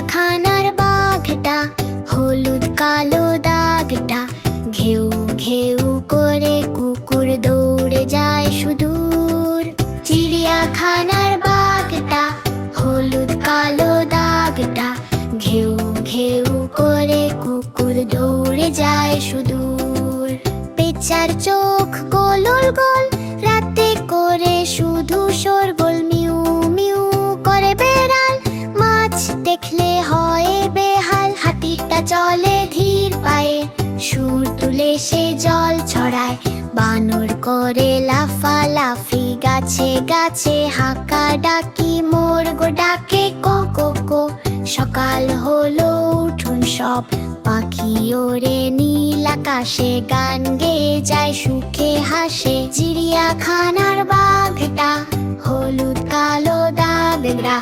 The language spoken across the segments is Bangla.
চিড়িয়াখানার বাঘটা, হলুদ কালো দাগটা, ঘেউ ঘেউ করে কুকুর দৌড়ে যায় সুদূর। চিড়িয়াখানার বাঘটা, হলুদ কালো দাগটা, ঘেউ ঘেউ করে কুকুর দৌড়ে যায় সুদূর। পেঁচার চোখ গোলল গোল, রাতে করে শুধু শোরগোল, মিউ মিউ করে বেড়াল, মাছ দেখলে হয় বেহাল। হাতিটা চলে ধীর পায়ে, সুর তুলে সে জল ছড়ায়, বানর করে লাফালাফি, গাছে গাছে হাঁকা ডাকি, মোর গো ডাকে কো কো কো। সকাল হলো উঠুন সব, পাখি ওড়ে নীল আকাশে, গান গেয়ে যায় সুখে হাসে। চিড়িয়াখানার বাঘটা, হলুদ কালো দাগটা,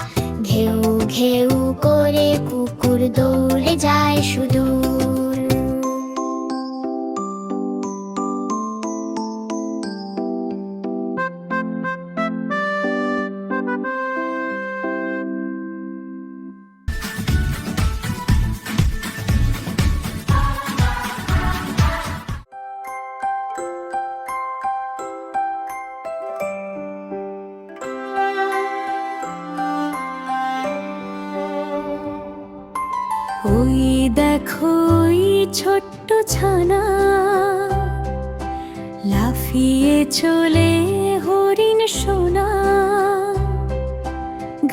ঘেউ ঘেউ করে কুকুর দৌড়ে যায় সুদূর। ওই দেখো ওই ছোট্ট ছানা, লাফিয়ে চলে হরিণ সোনা,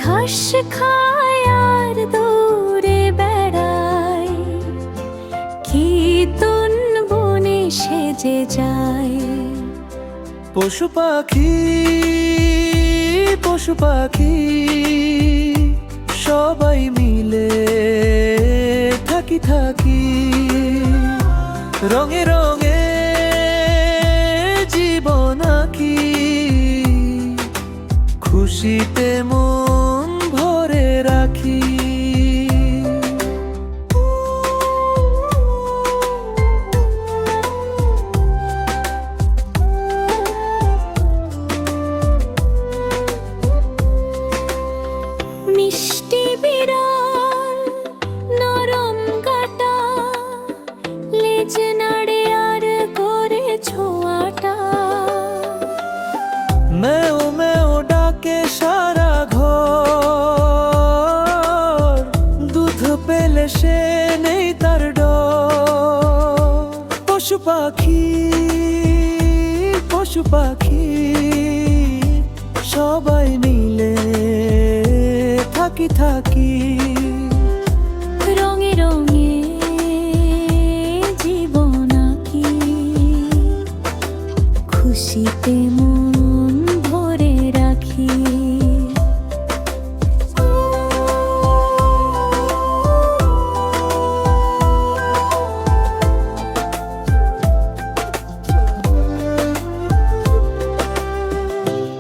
ঘাস খায় আর দৌড়ে বেড়ায়, কীর্তন বনে সেজে যায়। পশু পাখি পশু পাখি সবাই মিলে থাকি থাকি, রঙে রঙে জীবন আঁকি, খুশিতে মন ভরে রাখি। মিষ্টি বিড়াল নরম গাটা, লেজ নাড়ে আর করে ছোঁয়াটা, ম্যাও ম্যাও ডাকে সারা ঘর, দুধ পেলে সে নেই তার ডর। পশু পাখি পশু পাখি সবাই মিলে থাকি থাকি, রঙে রঙে জীবন আঁকি, খুশিতে মন ভরে রাখি।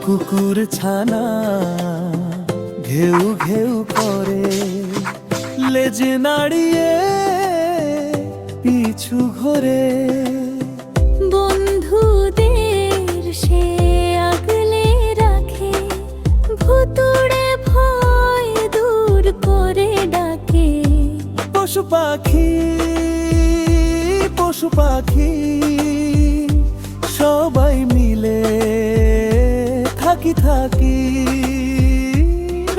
কুকুর ছানা ঘেউ ঘেউ করে, লেজ নাড়িয়ে পিছু ঘোরে, বন্ধুদের সে আগলে রাখে, ভুতুড়ে ভয় দূর করে ডাকে। পশু পাখি পশু পাখি সবাই মিলে থাকি থাকি,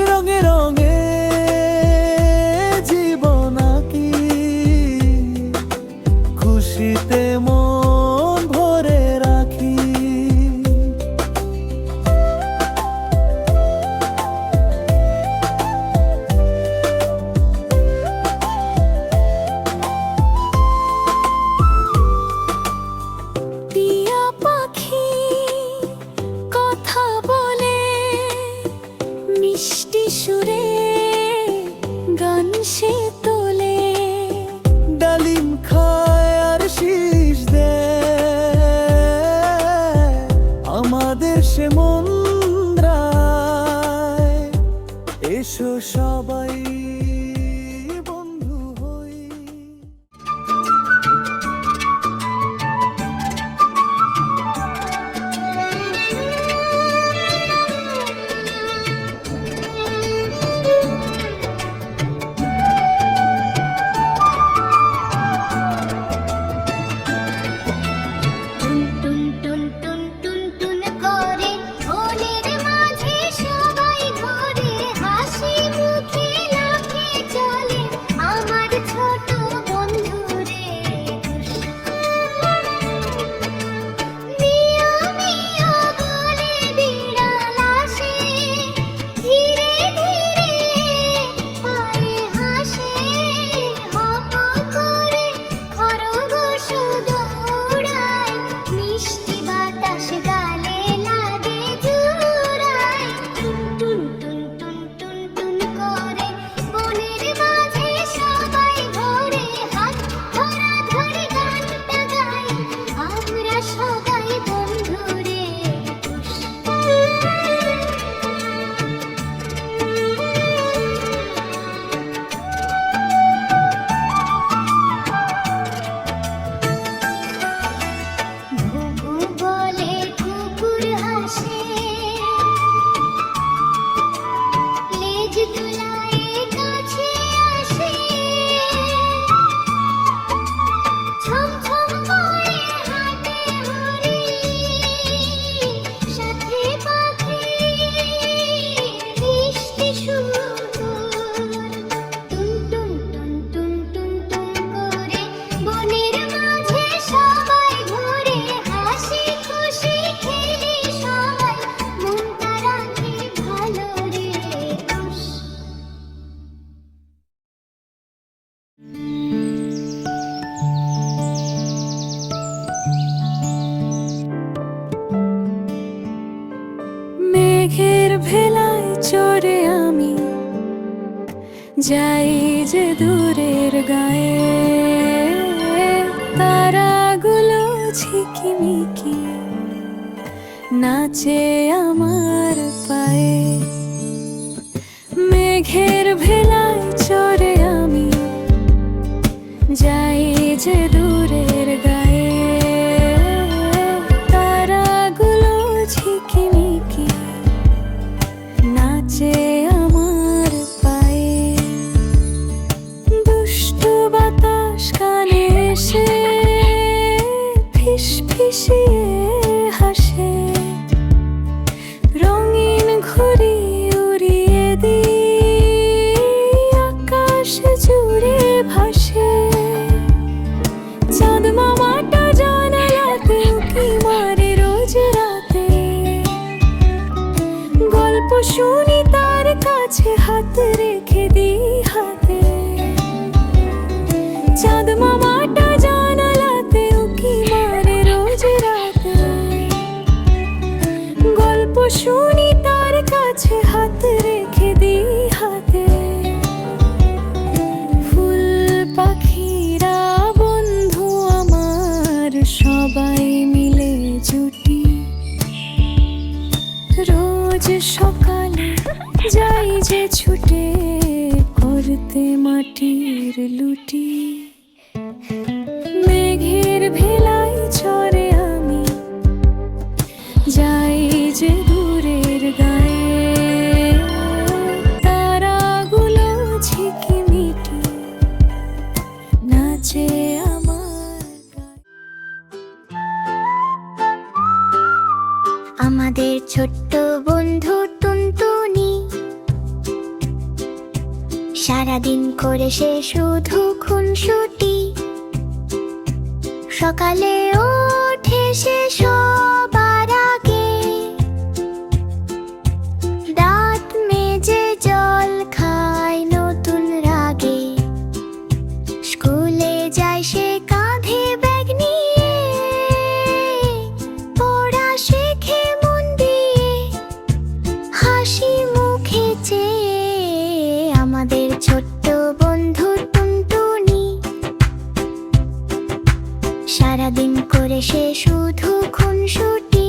রঙে রঙে জীবন আঁকি, খুশিতে মন ভরে রাখি। টিয়া পাখি কথা বলে, মিষ্টি সুরে গান সে তোলে, ডালিম খায় আর শীষ দেয়, আমাদের সে মন্দ্রায়। এসো সবাই বন্ধু হই। মেঘের ভেলায় চড়ে আমি যাই যে দূরের গায়ে, তারাগুলো ঝিকিমিকি নাচে আমার পায়ে। মেঘের ভেলায় চড়ে আমি যাই যে দূরের গায়ে, তারাগুলো ঝিকিমিকি নাচে আমার পায়ে। দুষ্টু বাতাস কানে এসে ফিসফিসিয়ে হাসে, রঙিন ঘুড়ি উড়িয়ে দিই আকাশ জুড়ে ভাসে। চাঁদ মামাটা জানালাতে উঁকি মারে রোজ রাতে, গল্প শুনি তার কাছে হাত রেখে দিই হাতে। চাঁদ মামাটা জানালাতে উঁকি মারে রোজ রাতে, গল্প শুনি তার কাছে হাত রেখে দিই হাতে। ফুল পাখিরা বন্ধু আমার সবাই মিলে জুটি, রোজ সকালে যাই যে ছুটে করতে মাটির লুটি। মেঘের ভেলায় চড়ে আমি যাই যে দূরের গায়ে, তারাগুলো ঝিকিমিকি নাচে আমার গায়ে। আমাদের ছোট্ট বন্ধু টুনটুনি সারাদিন করে সে শুধু খুনসুটি। সকালে ওঠে সে সবার আগে, দাঁত মেজে জল খায় নতুন রাগে। স্কুলে যায় সে কাঁধে ব্যাগ নিয়ে, পড়া শেখে মন দিয়ে হাসি মুখে চেয়ে। আমাদের ছোট্ট বন্ধু টুনটুনি সারাদিন করে সে শুধু খুনসুটি।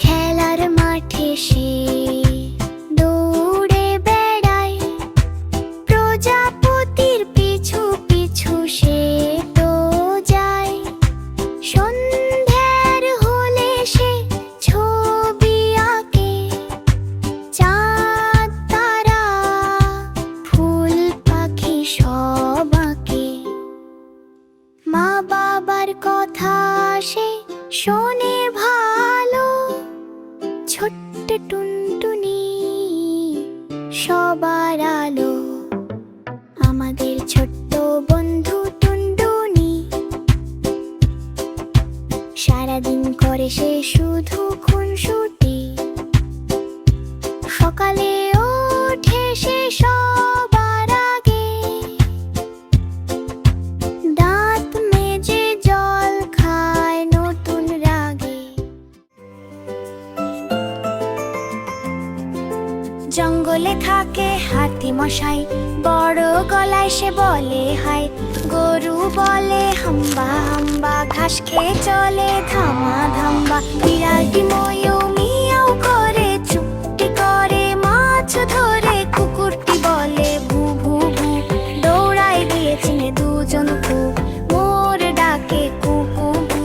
খেলার মাঠে সে দৌড়ে বেড়ায়, প্রজাপতির পিছু পিছু সে তো যায়। সন্ধ্যার হলে সে ছবি আঁকে, চাঁদ তারা ফুল পাখি সব আঁকে। মা বাবার কথা সে শোনে ভালো, ছোট্ট টুনটুনি সবার আলো। আমাদের ছোট্ট বন্ধু টুনটুনি সারাদিন করে সে শুধু খুনসুটি। সকালে ওঠে সে সবার আগে, দাঁত মেজে জল খায় নতুন রাগে। জঙ্গলে থাকে হাতি মশাই, বড় গলায় সে বলে হাই। গরু বলে হাম্বা হাম্বা, ঘাস খেয়ে চলে ধামা ধাম্বা। বিড়ালটি ময়ূ মিয়াও করে, চুপটি করে মাছ ধরে। কুকুরটি বলে ভু ভু ভু, দৌড়ায় গিয়ে চিনে দুজন কু। মোর ডাকে কু কু কু,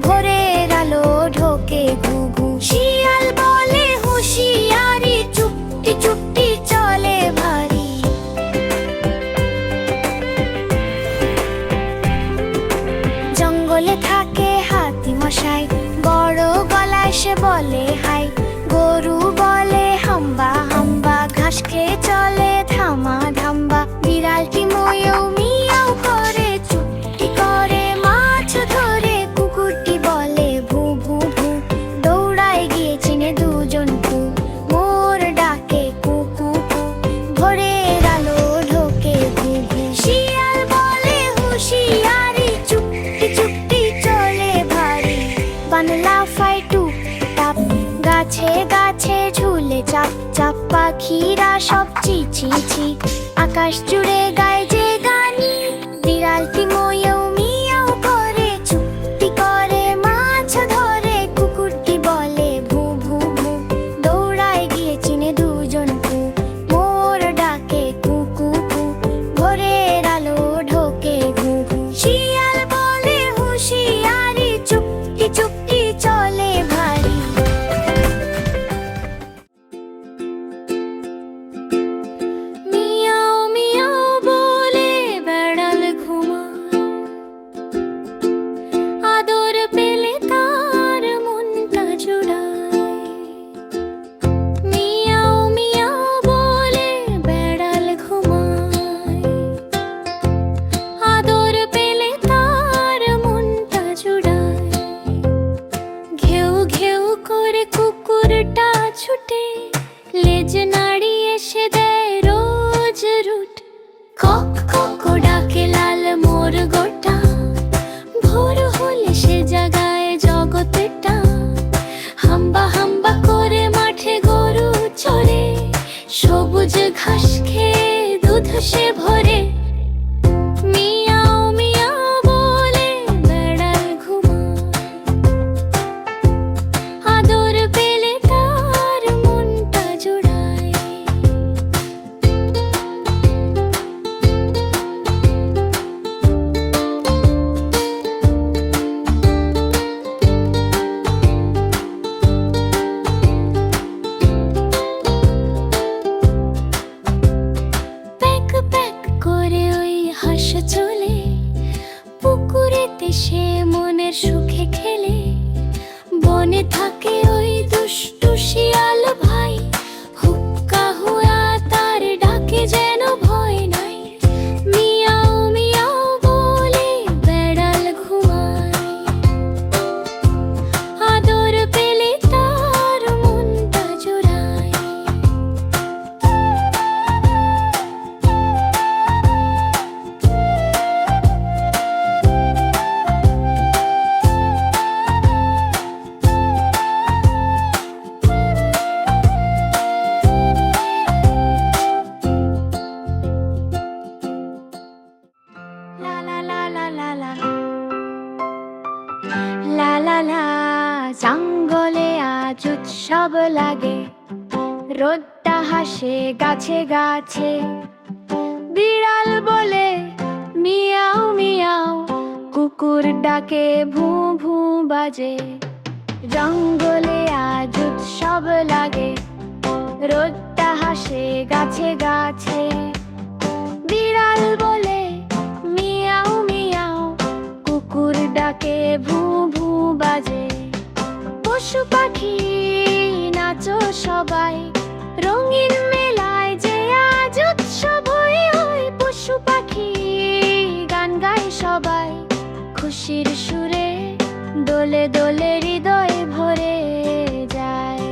ভোরের আলো ঢোকে ঘু ঘু। শিয়াল বলে হুঁশিয়ারি, চুপটি চুপটি চলে ভারী। জঙ্গলে থাকে হাতি মশাই, বড় গলায় সে বলে হাই। গরু বলে হাম্বা হাম্বা, ঘাস খেয়ে চলে ধামা ধাম্বা। বিড়ালটি ময়ূ মিয়াও করে, চুপটি করে মাছ ধরে। কুকুরটি বলে ভু ভু ভু, দৌড়ায় গিয়ে চিনে দুজন কু। মোর ডাকে কু কু কু, ভোরের আলো ঢোকে ঘু ঘু। শিয়াল বলে হুঁশিয়ারি, চাপ চাপ পাখিরা সব চি চি চি আকাশ জুড়ে গায় যে গানি বিড়ালটি ময়েও মিয়াও করে চুপটি করে মাছ ধরে কুকুরটি বলে ভু ভু ভু দৌড়ায় গিয়ে চিনে দুজন কু মোর ডাকে কু কু কু ভোরের আলো ঢোকে ঘু ঘু শিয়াল বলে হুঁশিয়ারি চুপটি চুপটি চলে ভারী মিয়াও মিয়াও বলে বেড়াল ঘুমায় আদর পেলে তার মনটা জুড়ায় মিয়াও মিয়াও বলে বেড়াল ঘুমায় আদর পেলে তার মনটা জুড়ায় ঘেউ ঘেউ করে কুকুরটা ছুটে লেজ নাড়িয়ে এসে দেয় রোজ রুট কক কক ডাকে লাল মোর গোটা ভোর হলে সে জাগায় জগতেটা হাম্বা হাম্বা করে মাঠে গরু চড়ে সবুজ ঘাস খেয়ে দুধ সে ভরে মিয়াও মিয়াও বলে বেড়াল ঘুমায় আদর পেলে তার মনটা জোড়ায় প্যাক প্যাক করে ওই হাঁস চলে পুকুরেতে সে মনের সুখে খেলে বনে থাকে ওই দুষ্টু শিয়াল ভাই হুক্কা হুয়া তার ডাকে যেন ভয় নাই মিয়াও মিয়াও বলে বেড়াল ঘুমায় আদর পেলে তার মনটা জোড়ায় লা লা লা লা লা লা লা লা লা জঙ্গলে আজ উৎসব লাগে রোদটা হাসে গাছে গাছে বিড়াল বলে মিয়াও মিয়াও কুকুর ডাকে ভু ভু বাজে জঙ্গলে আজ উৎসব লাগে রোদটা হাসে গাছে গাছে বিড়াল বলে মিয়াও মিয়াও কুকুর ডাকে ভু ভু বাজে পশু পাখি নাচো সবাই রঙিন মেলায় যে আজ উৎসব হই হই পশু পাখি গান গায় সবাই খুশির সুরে দোলে দোলে হৃদয় ভরে যায়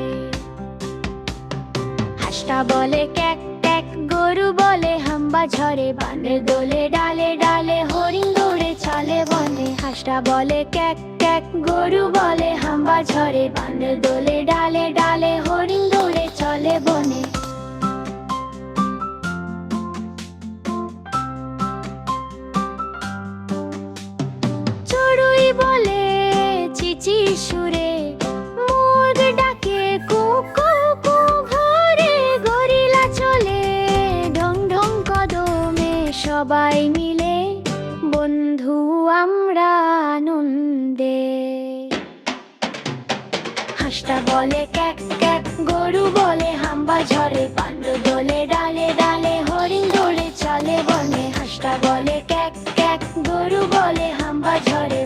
হাঁসটা বলে ক্যাক ক্যাক গরু বলে হাম্বা ঝরে বানের দোলে ডালে ডালে হরিণ দৌড়ে চলে বনে হাঁসটা বলে ক্যাক ক্যাক গরু বলে হাম্বা ঝরে বানের দোলে ডালে ডালে হরিণ দৌড়ে চলে বনে চড়ুই বলে চিচি সুরে মোর ডাকে কু কু কু ভরে গরিলা চলে ঢং ঢং কদমে সবাই মিলে বন্ধু আমরা আনন্দে হাঁসটা বলে ক্যাক ক্যাক গরু বলে হাম্বা ঝরে পান্ডু দোলে ডালে ডালে হরিণ দৌড়ে চলে বনে হাঁসটা বলে ক্যাক ক্যাক গরু বলে হাম্বা ঝরে